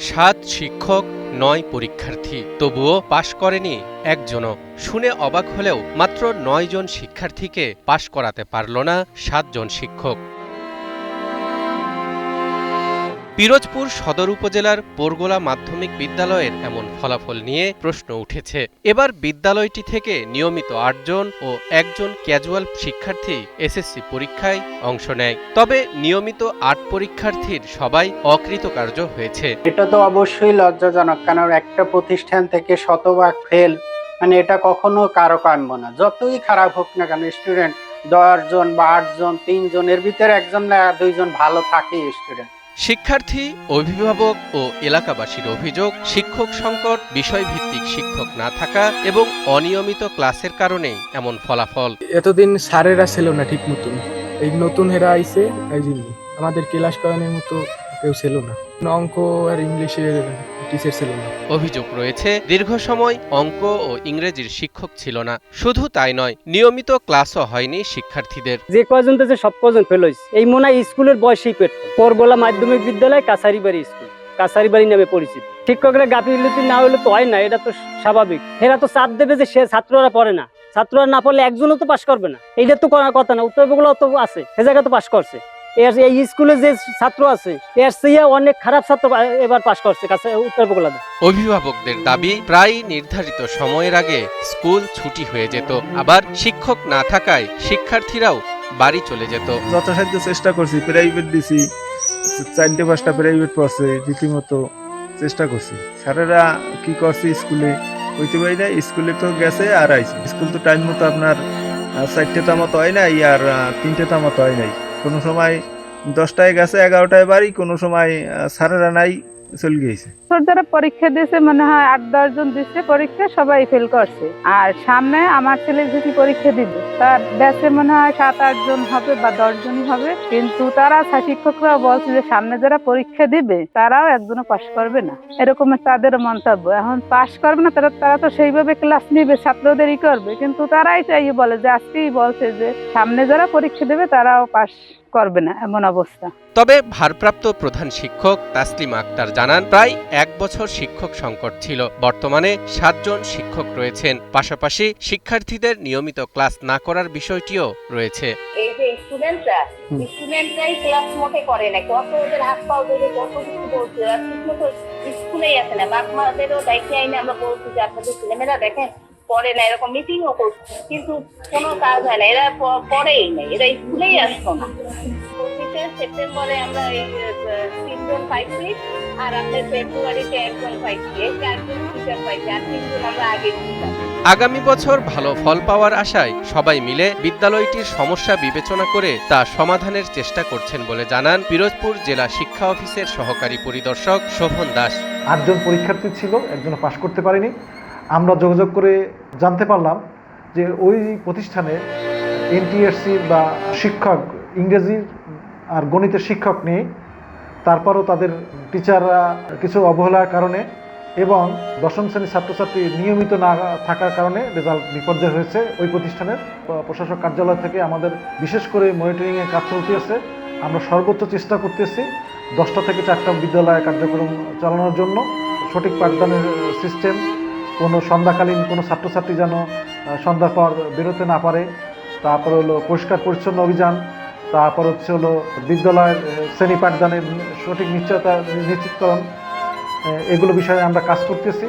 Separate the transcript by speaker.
Speaker 1: 7 শিক্ষক 9 পরীক্ষার্থী, তবুও পাশ করেনি একজনও। শুনে অবাক হলেও মাত্র 9 জন শিক্ষার্থীকে পাশ করাতে পারল না 7 জন শিক্ষক। পিরোজপুর সদর উপজেলার পোরগোলা মাধ্যমিক বিদ্যালয়ের এমন ফলাফল নিয়ে প্রশ্ন উঠেছে। এবার বিদ্যালয়টি থেকে নিয়মিত 8 জন ও 1 জন ক্যাজুয়াল শিক্ষার্থী এসএসসি পরীক্ষায় অংশ নেয়। তবে নিয়মিত 8 পরীক্ষার্থীর সবাই অকৃতকার্য হয়েছে।
Speaker 2: এটা তো অবশ্যই লজ্জাজনক, কারণ একটা প্রতিষ্ঠান থেকে শতভাগ ফেল, মানে এটা কখনো কারো কাম্য না। যতই খারাপ হোক না কেন, স্টুডেন্ট 10 জন বা 8 জন, 3 জনের ভিতরে 1 জন না 2 জন ভালো থাকেই স্টুডেন্ট।
Speaker 1: শিক্ষার্থী, অভিভাবক ও এলাকাবাসীর অভিযোগ, শিক্ষক সংকট, বিষয়ভিত্তিক শিক্ষক না থাকা এবং অনিয়মিত ক্লাসের কারণেই এমন ফলাফল।
Speaker 3: এতদিন স্যারেরা ছিল না ঠিক মতন, এই নতুন হেরা আইছে, এই জন্য আমাদের ক্লাস করানোর মতো কেউ ছিল না। অঙ্ক আর ইংলিশের টিচার ছিল না।
Speaker 1: অভিযোগ রয়েছে, দীর্ঘ সময় অঙ্ক ও ইংরেজির শিক্ষক ছিল না। শুধু তাই নয়, নিয়মিত ক্লাসও হয়নি শিক্ষার্থীদের।
Speaker 4: যে কজন তো সব কজন ফেল হয়েছে। এই মনে হয় স্কুলের বয়সেই পেট। পোরগোলা মাধ্যমিক বিদ্যালয় কাছারিবাড়ি স্কুল, কাছারিবাড়ি নামে পরিচিত। শিক্ষকরা গাফিলতি না হলে তো হয় না, এটা তো স্বাভাবিক। এরা তো চাপ দেবে যে সে ছাত্ররা পড়ে না, ছাত্ররা না পড়লে একজনও তো পাশ করবে না, এইটা তো করার কথা না। উত্তরগুলো তো আছে, সে জায়গায় তো পাশ করছে। এই স্কুলে যে ছাত্র আছে এর চেয়ে অনেক খারাপ ছাত্র এবার পাশ করছে উত্তরবঙ্গলাতে।
Speaker 1: অভিভাবকদের দাবি, প্রায় নির্ধারিত সময়ের আগে স্কুল ছুটি হয়ে যেত, আবার শিক্ষক না থাকায় শিক্ষার্থীরাও বাড়ি চলে যেত।
Speaker 5: যথাসাধ্য চেষ্টা করছি, প্রাইভেট দিছি, 4-5টা প্রাইভেট পড়ছে, রীতিমতো চেষ্টা করছি। স্যারেরা কি করছে স্কুলে হইতে পারি না, স্কুলে তো গেছে আর আইছে। স্কুল তো টাইম মতো আপনার 4টে তামতো হয় নাই আর 3টে তামতো হয় নাই। কোনো সময় 10টায় গেছে, 11টায় বাড়ি, কোনো সময় স্যারেরা নাই, চলে গিয়েছে।
Speaker 6: যারা পরীক্ষা দিয়েছে মনে হয় 8-10 জন দিচ্ছে পরীক্ষা, সবাই ফেল করছে। আর সামনে আমার ছেলে যদি পরীক্ষা দিবে, তার ব্যাচে মনে হয় 7-8 জন হবে বা 10 জনই হবে। কিন্তু তারা শিক্ষকরা বলছে যে সামনে যারা পরীক্ষা দিবে তারাও একজনও পাশ করবে না, এরকম তাদের মন্তব্য। এখন পাশ করবে না তারা তো সেইভাবে ক্লাস নিবে, ছাত্রদেরই করবে, কিন্তু তারাই চাই বলে যে আজকেই বলছে যে সামনে যারা পরীক্ষা দেবে তারাও পাশ করবে না, এমন অবস্থা।
Speaker 1: তবে ভারপ্রাপ্ত প্রধান শিক্ষক তাসলিমা আক্তার জানান, প্রায় 1 বছর শিক্ষক সংকট ছিল। বর্তমানে 7 জন শিক্ষক রয়েছেন। পাশাপাশি শিক্ষার্থীদের নিয়মিত ক্লাস না করার বিষয়টিও রয়েছে।
Speaker 7: এই যে স্টুডেন্টরাই ক্লাস মোটে করে না, কত ওদের হাত পাও ধরে কত কিছু বলছে, আর ঠিকমতো স্কুলেই আসে না। বাপ মাদেরও দায়িত্ব আইনে আমরা বলছি যে আপনাদের ছেলেমেয়েরা দেখেন পড়ে না, এরকম মিটিংও করছে, কিন্তু কোনো কাজ হয় না। এরা পড়েই নাই, এরা স্কুলেই আসতো না। 25 সেপ্টেম্বরে আমরা এই 3 জন পাইছি, আর আপনার ফেব্রুয়ারিতে 1 জন পাইছি। এই 4 জন টিচার পাইছি, আর 3 জন আমরা আগে ছিলাম।
Speaker 1: আগামী বছর ভালো ফল পাওয়ার আশায় সবাই মিলে বিদ্যালয়টির সমস্যা বিবেচনা করে তা সমাধানের চেষ্টা করছেন বলে জানান পিরোজপুর জেলা শিক্ষা অফিসের সহকারী পরিদর্শক শোভন দাস।
Speaker 8: 8 জন পরীক্ষার্থী ছিল, একজনও পাশ করতে পারেনি। আমরা যোগাযোগ করে জানতে পারলাম যে ওই প্রতিষ্ঠানে এনটিএসসি বা শিক্ষক, ইংরেজি আর গণিতের শিক্ষক নেই। তারপরও তাদের টিচাররা কিছু অবহেলার কারণে এবং 10ম শ্রেণীর ছাত্রছাত্রী নিয়মিত না থাকার কারণে রেজাল্ট বিপর্যয় হয়েছে। ওই প্রতিষ্ঠানের প্রশাসক কার্যালয় থেকে আমাদের বিশেষ করে মনিটরিংয়ের কাজ চলতেছে। আমরা সর্বোচ্চ চেষ্টা করতেছি 10টা থেকে 4টা বিদ্যালয় কার্যক্রম চালানোর জন্য। সঠিক পাঠদানের সিস্টেম, কোনো সন্ধ্যাকালীন কোনো ছাত্রছাত্রী যেন সন্ধ্যার পর বেরোতে না পারে, তারপর হলো পরিষ্কার পরিচ্ছন্ন অভিযান, তারপর হলো বিদ্যালয়ের শ্রেণী পাঠদানের সঠিক নিশ্চয়তা নিশ্চিতকরণ, এগুলো বিষয়ে আমরা কাজ করতেছি।